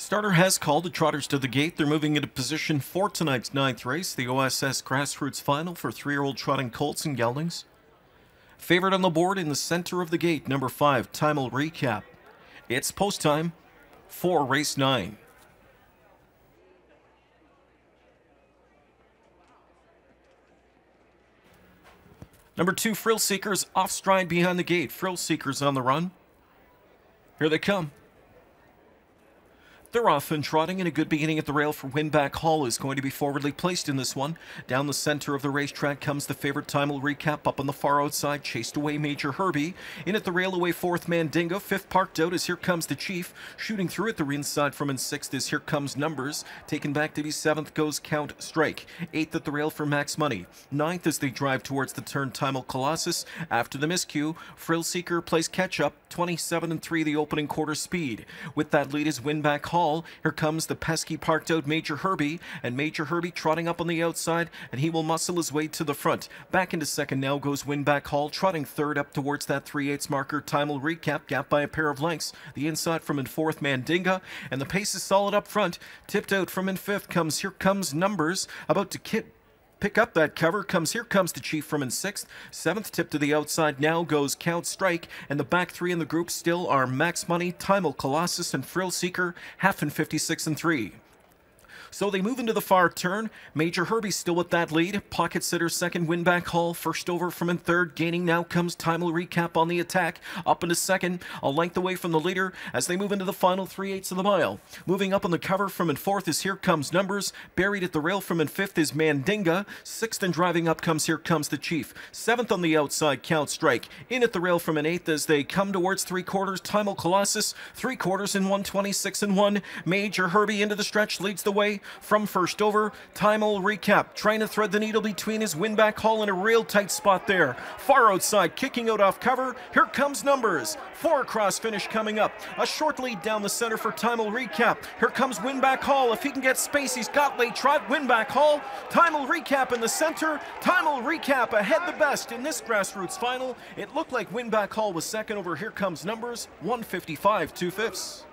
Starter has called the Trotters to the gate. They're moving into position for tonight's ninth race, the O.S.S. Grassroots final for 3-year-old trotting colts and geldings. Favorite on the board in the center of the gate, number 5, Time Will Recap. It's post time for race 9. Number 2, Frill Seekers, off stride behind the gate. Frill Seekers on the run. Here they come. They're off and trotting, and a good beginning at the rail for Winback Hall is going to be forwardly placed in this one. Down the center of the racetrack comes the favorite Time Will Recap. Up on the far outside, chased away Major Herbie. In at the rail away, 4th Mandingo. 5th parked out as Here Comes the Chief. Shooting through at the inside from in 6th is Here Comes Numbers. Taken back to be 7th goes Count Strike. 8th at the rail for Max Money. 9th as they drive towards the turn, Time Will Colossus. After the miscue, Frill Seeker plays catch up. 27 and 3 the opening quarter speed. With that lead is Winback Hall. Here comes the pesky parked out Major Herbie, and Major Herbie trotting up on the outside, and he will muscle his way to the front. Back into second now goes Winback Hall, trotting third up towards that 3/8 marker. Time Will Recap, gap by a pair of lengths. The inside from in 4th Mandinga, and the pace is solid up front. Tipped out from in 5th comes Here Comes Numbers, about to pick up that cover. Here Comes the Chief from in 6th. 7th tip to the outside now goes Count Strike, and the back 3 in the group still are Max Money, Time Will Colossus, and Frill Seeker, half and 56 and 3. So they move into the far turn. Major Herbie still with that lead. Pocket sitter second, Winback Hall first over from in 3rd. Gaining now comes Time Will Recap on the attack. Up into 2nd, a length away from the leader as they move into the final 3/8 of the mile. Moving up on the cover from in 4th is Here Comes Numbers. Buried at the rail from in 5th is Mandinga. 6th and driving up comes Here Comes the Chief. 7th on the outside, Count Strike. In at the rail from an 8th as they come towards 3/4, Time Will Colossus. 3/4 in 1:26 and 1. Major Herbie into the stretch leads the way. From first over, Time Will Recap, trying to thread the needle between his Winback Hall in a real tight spot there. Far outside, kicking out off cover, Here Comes Numbers. 4 across finish coming up. A short lead down the center for Time Will Recap. Here comes Winback Hall. If he can get space, he's got late trot. Winback Hall, Time Will Recap in the center. Time Will Recap ahead the best in this Grassroots final. It looked like Winback Hall was second over Here Comes Numbers, 1:55 2/5.